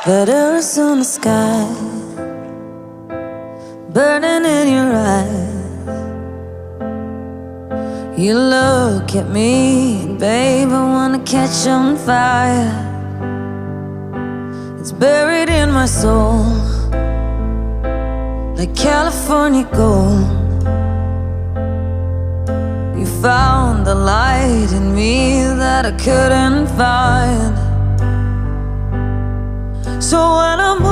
That Arizona sky burning in your eyes. You look at me, and babe, I wanna catch on fire. It's buried in my soul like California gold. You found the light in me that I couldn't find. So when I'm